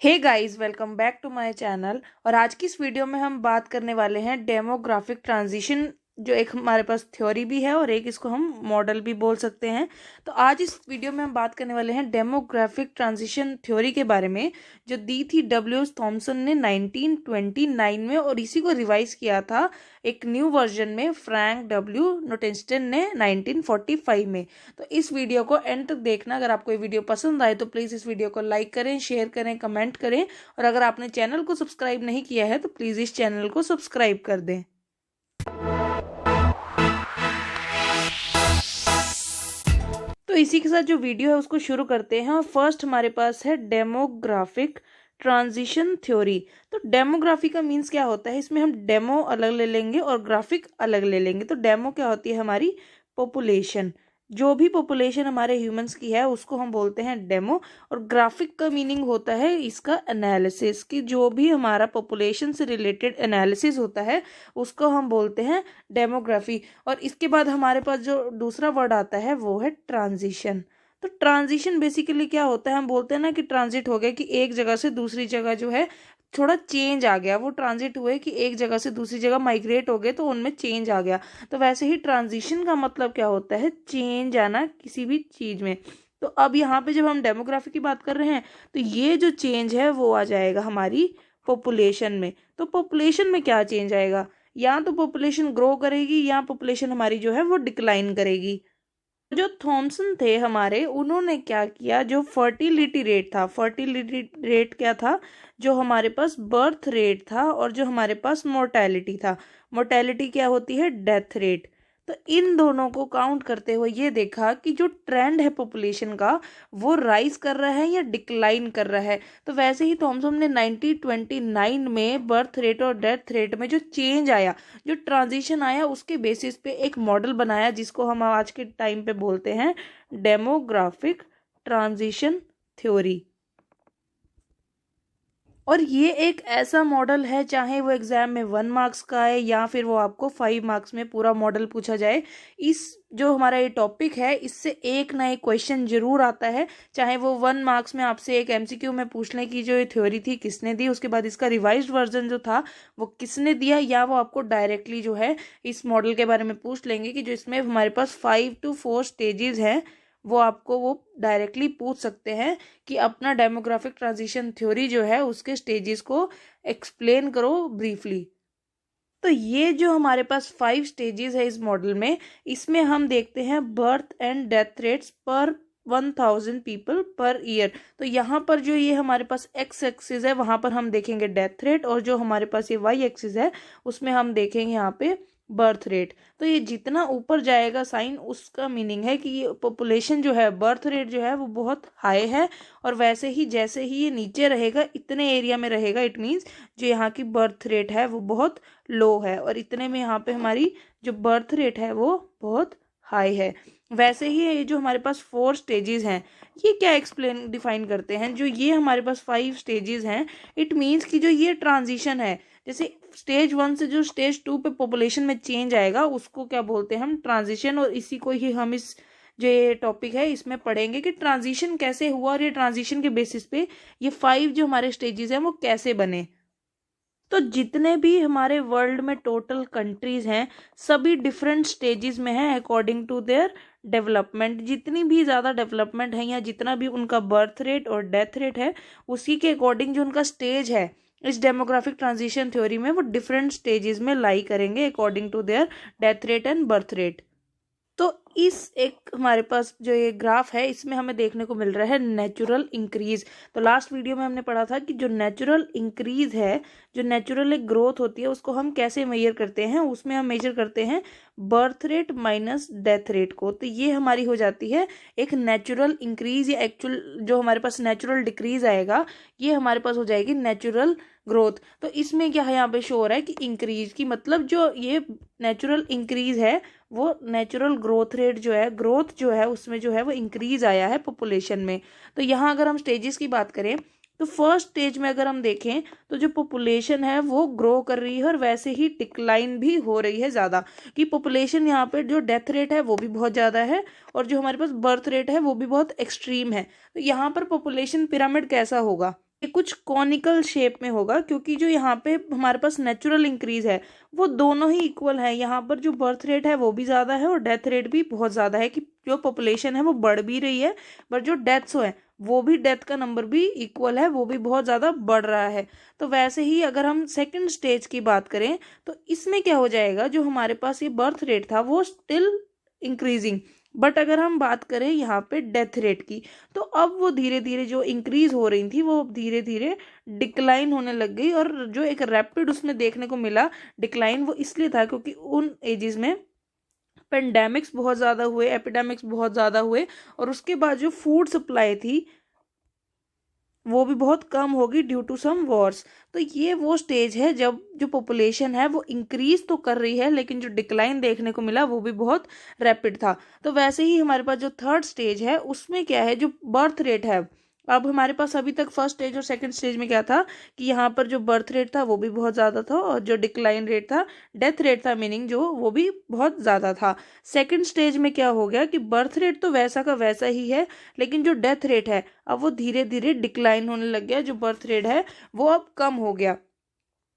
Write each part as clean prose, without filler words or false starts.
Hey guys, welcome back to my channel. और आज की इस वीडियो में हम बात करने वाले हैं डेमोग्राफिक ट्रांजिशन, जो एक हमारे पास थ्योरी भी है और एक इसको हम मॉडल भी बोल सकते हैं। तो आज इस वीडियो में हम बात करने वाले हैं डेमोग्राफिक ट्रांजिशन थ्योरी के बारे में, जो दी थी डब्ल्यू एस थॉमसन ने 1929 में, और इसी को रिवाइज किया था एक न्यू वर्जन में फ्रैंक डब्ल्यू नोटेंस्टन ने 1945 में। तो इस वीडियो को एंड तक देखना। अगर आपको ये वीडियो पसंद आए तो प्लीज़ इस वीडियो को लाइक करें, शेयर करें, कमेंट करें, और अगर आपने चैनल को सब्सक्राइब नहीं किया है तो प्लीज़ इस चैनल को सब्सक्राइब कर दें। तो इसी के साथ जो वीडियो है उसको शुरू करते हैं। और फर्स्ट हमारे पास है डेमोग्राफिक ट्रांजिशन थ्योरी। तो डेमोग्राफी का मीन्स क्या होता है, इसमें हम डेमो अलग ले लेंगे और ग्राफिक अलग ले लेंगे। तो डेमो क्या होती है, हमारी पॉपुलेशन, जो भी पॉपुलेशन हमारे ह्यूमंस की है उसको हम बोलते हैं डेमो। और ग्राफिक का मीनिंग होता है इसका एनालिसिस, कि जो भी हमारा पॉपुलेशन से रिलेटेड एनालिसिस होता है उसको हम बोलते हैं डेमोग्राफी। और इसके बाद हमारे पास जो दूसरा वर्ड आता है वो है ट्रांजिशन। तो ट्रांजिशन बेसिकली क्या होता है, हम बोलते हैं ना कि ट्रांजिट हो गया, कि एक जगह से दूसरी जगह जो है थोड़ा चेंज आ गया, वो ट्रांजिट हुए कि एक जगह से दूसरी जगह माइग्रेट हो गए तो उनमें चेंज आ गया। तो वैसे ही ट्रांजिशन का मतलब क्या होता है, चेंज आना किसी भी चीज में। तो अब यहाँ पे जब हम डेमोग्राफी की बात कर रहे हैं तो ये जो चेंज है वो आ जाएगा हमारी पॉपुलेशन में। तो पॉपुलेशन में क्या चेंज आएगा, या तो पॉपुलेशन ग्रो करेगी या पॉपुलेशन हमारी जो है वो डिक्लाइन करेगी। जो थॉमसन थे हमारे, उन्होंने क्या किया, जो फर्टिलिटी रेट था, फर्टिलिटी रेट क्या था, जो हमारे पास बर्थ रेट था और जो हमारे पास मोर्टेलिटी था। मोर्टेलिटी क्या होती है, डेथ रेट। तो इन दोनों को काउंट करते हुए ये देखा कि जो ट्रेंड है पॉपुलेशन का वो राइज कर रहा है या डिक्लाइन कर रहा है। तो वैसे ही थॉमसन ने 1929 में बर्थ रेट और डेथ रेट में जो चेंज आया, जो ट्रांजिशन आया, उसके बेसिस पे एक मॉडल बनाया जिसको हम आज के टाइम पे बोलते हैं डेमोग्राफिक ट्रांजिशन थ्योरी। और ये एक ऐसा मॉडल है, चाहे वो एग्जाम में 1 मार्क्स का है या फिर वो आपको 5 मार्क्स में पूरा मॉडल पूछा जाए, इस जो हमारा ये टॉपिक है इससे एक ना एक क्वेश्चन जरूर आता है। चाहे वो 1 मार्क्स में आपसे एक एमसीक्यू में पूछ लें कि जो ये थ्योरी थी किसने दी, उसके बाद इसका रिवाइज्ड वर्जन जो था वो किसने दिया, या वो आपको डायरेक्टली जो है इस मॉडल के बारे में पूछ लेंगे कि जो इसमें हमारे पास 5 to 4 स्टेजेस हैं, वो आपको वो डायरेक्टली पूछ सकते हैं कि अपना डेमोग्राफिक ट्रांजिशन थ्योरी जो है उसके स्टेजेस को एक्सप्लेन करो ब्रीफली। तो ये जो हमारे पास 5 स्टेजेस है इस मॉडल में, इसमें हम देखते हैं बर्थ एंड डेथ रेट्स पर 1000 पीपल पर ईयर। तो यहाँ पर जो ये हमारे पास एक्स एक्सिस है वहां पर हम देखेंगे डेथ रेट, और जो हमारे पास ये वाई एक्सिस है उसमें हम देखेंगे यहाँ पे बर्थ रेट। तो ये जितना ऊपर जाएगा साइन, उसका मीनिंग है कि ये पॉपुलेशन जो है, बर्थ रेट जो है वो बहुत हाई है। और वैसे ही जैसे ही ये नीचे रहेगा, इतने एरिया में रहेगा, इट मीन्स जो यहाँ की बर्थ रेट है वो बहुत लो है, और इतने में यहाँ पे हमारी जो बर्थ रेट है वो बहुत हाई है। वैसे ही ये जो हमारे पास 4 स्टेजेस हैं, ये क्या एक्सप्लेन डिफाइन करते हैं, जो ये हमारे पास 5 स्टेजेस हैं, इट मीन्स कि जो ये ट्रांजिशन है, जैसे स्टेज 1 से जो स्टेज 2 पे पॉपुलेशन में चेंज आएगा उसको क्या बोलते हैं हम, ट्रांजिशन। और इसी को ही हम इस जो ये टॉपिक है इसमें पढ़ेंगे कि ट्रांजिशन कैसे हुआ, और ये ट्रांजिशन के बेसिस पे ये 5 जो हमारे स्टेजेस हैं वो कैसे बने। तो जितने भी हमारे वर्ल्ड में टोटल कंट्रीज हैं, सभी डिफरेंट स्टेजेस में हैं अकॉर्डिंग टू देयर डेवलपमेंट। जितनी भी ज़्यादा डेवलपमेंट है या जितना भी उनका बर्थ रेट और डेथ रेट है, उसी के अकॉर्डिंग जो उनका स्टेज है इस डेमोग्राफिक ट्रांजिशन थ्योरी में, वो डिफरेंट स्टेजेस में लाई करेंगे according to their death rate and birth rate. तो इस एक हमारे पास जो ये ग्राफ है इसमें हमें देखने को मिल रहा है नेचुरल इंक्रीज। तो लास्ट वीडियो में हमने पढ़ा था कि जो नेचुरल इंक्रीज है, जो नेचुरल एक ग्रोथ होती है, उसको हम कैसे मेजर करते हैं, उसमें हम मेजर करते हैं birth rate minus death rate को। तो ये हमारी हो जाती है एक नेचुरल इंक्रीज, या एक्चुअल जो हमारे पास नेचुरल डिक्रीज आएगा ये हमारे पास हो जाएगी नेचुरल ग्रोथ। तो इसमें क्या है, यहाँ पे शो हो रहा है कि इंक्रीज की मतलब जो ये नेचुरल इंक्रीज है वो नेचुरल ग्रोथ रेट जो है, ग्रोथ जो है उसमें जो है वो इंक्रीज आया है पॉपुलेशन में। तो यहाँ अगर हम स्टेजेस की बात करें तो फर्स्ट स्टेज में अगर हम देखें तो जो पॉपुलेशन है वो ग्रो कर रही है, और वैसे ही डिक्लाइन भी हो रही है ज़्यादा, कि पॉपुलेशन यहाँ पे जो डेथ रेट है वो भी बहुत ज़्यादा है और जो हमारे पास बर्थ रेट है वो भी बहुत एक्सट्रीम है। तो यहाँ पर पॉपुलेशन पिरामिड कैसा होगा, ये कुछ कॉनिकल शेप में होगा, क्योंकि जो यहाँ पे हमारे पास नेचुरल इंक्रीज है वो दोनों ही इक्वल है। यहाँ पर जो बर्थ रेट है वो भी ज़्यादा है और डेथ रेट भी बहुत ज़्यादा है, कि जो पॉपुलेशन है वो बढ़ भी रही है, पर जो डेथ्स है वो भी, डेथ का नंबर भी इक्वल है, वो भी बहुत ज़्यादा बढ़ रहा है। तो वैसे ही अगर हम सेकंड स्टेज की बात करें तो इसमें क्या हो जाएगा, जो हमारे पास ये बर्थ रेट था वो स्टिल इंक्रीजिंग, बट अगर हम बात करें यहाँ पे डेथ रेट की, तो अब वो धीरे धीरे जो इंक्रीज हो रही थी वो धीरे धीरे डिक्लाइन होने लग गई। और जो एक रैपिड उसमें देखने को मिला डिक्लाइन, वो इसलिए था क्योंकि उन एजेस में पेंडेमिक्स बहुत ज़्यादा हुए, एपिडेमिक्स बहुत ज़्यादा हुए, और उसके बाद जो फूड सप्लाई थी वो भी बहुत कम होगी ड्यू टू सम वॉर्स। तो ये वो स्टेज है जब जो पॉपुलेशन है वो इंक्रीज तो कर रही है, लेकिन जो डिक्लाइन देखने को मिला वो भी बहुत रैपिड था। तो वैसे ही हमारे पास जो थर्ड स्टेज है उसमें क्या है, जो बर्थ रेट है, अब हमारे पास अभी तक फर्स्ट स्टेज और सेकंड स्टेज में क्या था कि यहाँ पर जो बर्थ रेट था वो भी बहुत ज़्यादा था, और जो डिक्लाइन रेट था, डेथ रेट था मीनिंग जो, वो भी बहुत ज़्यादा था। सेकंड स्टेज में क्या हो गया कि बर्थ रेट तो वैसा का वैसा ही है, लेकिन जो डेथ रेट है अब वो धीरे धीरे डिक्लाइन होने लग गया, जो बर्थ रेट है वो अब कम हो गया,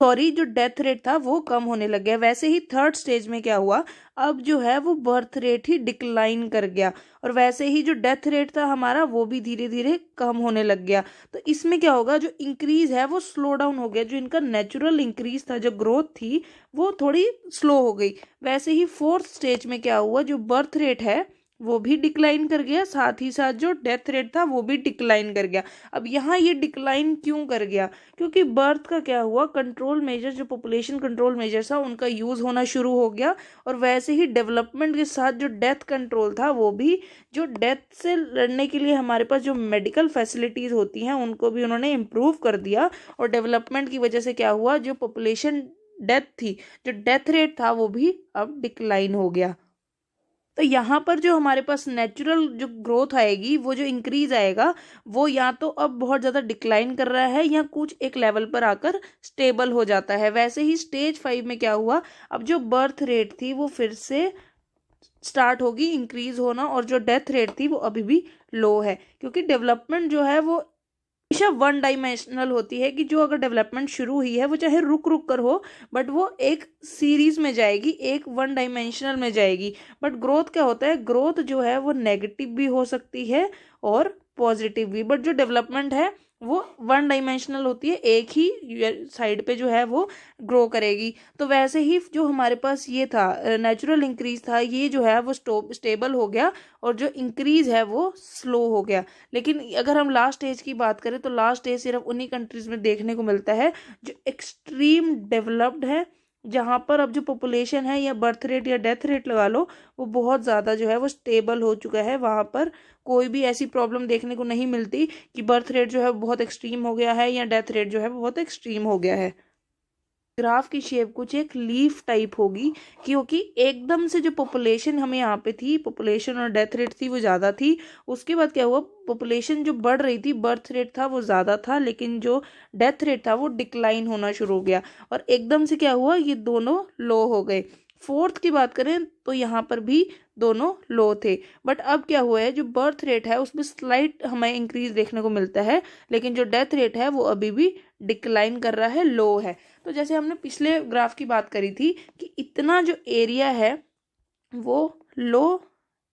सॉरी जो डेथ रेट था वो कम होने लग गया। वैसे ही थर्ड स्टेज में क्या हुआ, अब जो है वो बर्थ रेट ही डिक्लाइन कर गया, और वैसे ही जो डेथ रेट था हमारा वो भी धीरे धीरे कम होने लग गया। तो इसमें क्या होगा, जो इंक्रीज है वो स्लो डाउन हो गया, जो इनका नेचुरल इंक्रीज था, जो ग्रोथ थी वो थोड़ी स्लो हो गई। वैसे ही फोर्थ स्टेज में क्या हुआ, जो बर्थ रेट है वो भी डिक्लाइन कर गया, साथ ही साथ जो डेथ रेट था वो भी डिक्लाइन कर गया। अब यहाँ ये डिक्लाइन क्यों कर गया, क्योंकि बर्थ का क्या हुआ, कंट्रोल मेजर, जो पॉपुलेशन कंट्रोल मेजर था उनका यूज़ होना शुरू हो गया, और वैसे ही डेवलपमेंट के साथ जो डेथ कंट्रोल था वो भी, जो डेथ से लड़ने के लिए हमारे पास जो मेडिकल फैसिलिटीज़ होती हैं उनको भी उन्होंने इम्प्रूव कर दिया। और डेवलपमेंट की वजह से क्या हुआ, जो पॉपुलेशन डेथ थी, जो डेथ रेट था वो भी अब डिक्लाइन हो गया। तो यहाँ पर जो हमारे पास नेचुरल जो ग्रोथ आएगी, वो जो इंक्रीज आएगा, वो या तो अब बहुत ज़्यादा डिक्लाइन कर रहा है या कुछ एक लेवल पर आकर स्टेबल हो जाता है। वैसे ही स्टेज 5 में क्या हुआ, अब जो बर्थ रेट थी वो फिर से स्टार्ट होगी इंक्रीज होना, और जो डेथ रेट थी वो अभी भी लो है, क्योंकि डेवलपमेंट जो है वो हमेशा वन डायमेंशनल होती है, कि जो अगर डेवलपमेंट शुरू हुई है वो चाहे रुक रुक कर हो, बट वो एक सीरीज में जाएगी, एक वन डायमेंशनल में जाएगी। बट ग्रोथ क्या होता है, ग्रोथ जो है वो नेगेटिव भी हो सकती है और पॉजिटिव भी, बट जो डेवलपमेंट है वो वन डायमेंशनल होती है, एक ही साइड पे जो है वो ग्रो करेगी। तो वैसे ही जो हमारे पास ये था नेचुरल इंक्रीज था, ये जो है वो स्टेबल हो गया, और जो इंक्रीज है वो स्लो हो गया। लेकिन अगर हम लास्ट स्टेज की बात करें तो लास्ट स्टेज सिर्फ उन्हीं कंट्रीज में देखने को मिलता है जो एक्सट्रीम डेवलप्ड है, जहाँ पर अब जो पॉपुलेशन है या बर्थ रेट या डेथ रेट लगा लो, वो बहुत ज़्यादा जो है वो स्टेबल हो चुका है। वहाँ पर कोई भी ऐसी प्रॉब्लम देखने को नहीं मिलती कि बर्थ रेट जो है बहुत एक्सट्रीम हो गया है या डेथ रेट जो है बहुत एक्सट्रीम हो गया है। ग्राफ की शेप कुछ एक लीफ टाइप होगी, क्योंकि एकदम से जो पॉपुलेशन हमें यहाँ पे थी, पॉपुलेशन और डेथ रेट थी वो ज़्यादा थी। उसके बाद क्या हुआ, पॉपुलेशन जो बढ़ रही थी, बर्थ रेट था वो ज़्यादा था, लेकिन जो डेथ रेट था वो डिक्लाइन होना शुरू हो गया, और एकदम से क्या हुआ, ये दोनों लो हो गए। फोर्थ की बात करें तो यहाँ पर भी दोनों लो थे, बट अब क्या हुआ है, जो बर्थ रेट है उसमें स्लाइट हमें इंक्रीज देखने को मिलता है, लेकिन जो डेथ रेट है वो अभी भी डिक्लाइन कर रहा है, लो है। तो जैसे हमने पिछले ग्राफ की बात करी थी कि इतना जो एरिया है वो लो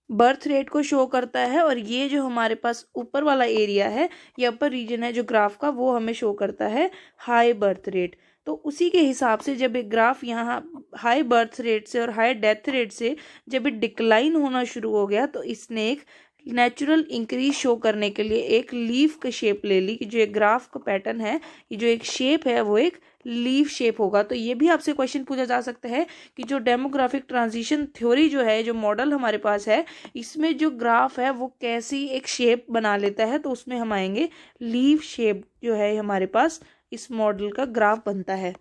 बर्थ रेट को शो करता है, और ये जो हमारे पास ऊपर वाला एरिया है, ये अपर रीजन है जो ग्राफ का, वो हमें शो करता है हाई बर्थ रेट। तो उसी के हिसाब से जब एक ग्राफ यहाँ हाई बर्थ रेट से और हाई डेथ रेट से जब ये डिक्लाइन होना शुरू हो गया, तो इसने एक नेचुरल इंक्रीज शो करने के लिए एक लीफ का शेप ले ली, कि जो एक ग्राफ का पैटर्न है, ये जो एक शेप है वो एक लीफ शेप होगा। तो ये भी आपसे क्वेश्चन पूछा जा सकता है कि जो डेमोग्राफिक ट्रांजिशन थ्योरी जो है, जो मॉडल हमारे पास है, इसमें जो ग्राफ है वो कैसी एक शेप बना लेता है, तो उसमें हम आएंगे लीफ शेप जो है हमारे पास इस मॉडल का ग्राफ बनता है।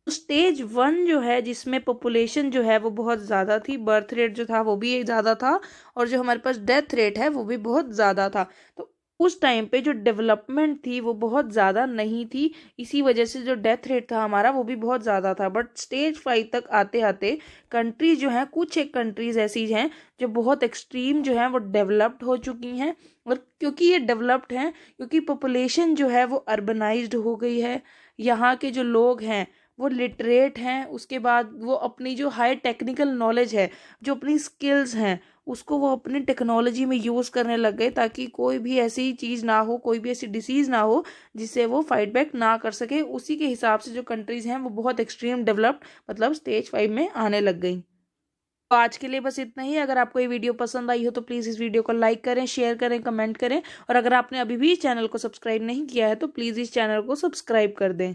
स्टेज 1 जो है, जिसमें पॉपुलेशन जो है वो बहुत ज़्यादा थी, बर्थ रेट जो था वो भी एक ज़्यादा था, और जो हमारे पास डेथ रेट है वो भी बहुत ज़्यादा था। तो उस टाइम पे जो डेवलपमेंट थी वो बहुत ज़्यादा नहीं थी, इसी वजह से जो डेथ रेट था हमारा वो भी बहुत ज़्यादा था। बट स्टेज 5 तक आते आते कंट्रीज जो हैं, कुछ एक कंट्रीज ऐसी हैं जो बहुत एक्सट्रीम जो हैं वो डेवलप्ड हो चुकी हैं। और क्योंकि ये डेवलप्ड हैं, क्योंकि पॉपुलेशन जो है वो अर्बनाइज्ड हो गई है, यहाँ के जो लोग हैं वो लिटरेट हैं, उसके बाद वो अपनी जो हाई टेक्निकल नॉलेज है, जो अपनी स्किल्स हैं, उसको वो अपनी टेक्नोलॉजी में यूज़ करने लग गए, ताकि कोई भी ऐसी चीज़ ना हो, कोई भी ऐसी डिसीज़ ना हो जिससे वो फाइट बैक ना कर सके। उसी के हिसाब से जो कंट्रीज़ हैं वो बहुत एक्सट्रीम डेवलप्ड, मतलब स्टेज 5 में आने लग गई। तो आज के लिए बस इतना ही। अगर आपको ये वीडियो पसंद आई हो तो प्लीज़ इस वीडियो को लाइक करें, शेयर करें, कमेंट करें, और अगर आपने अभी भी इस चैनल को सब्सक्राइब नहीं किया है तो प्लीज़ इस चैनल को सब्सक्राइब कर दें।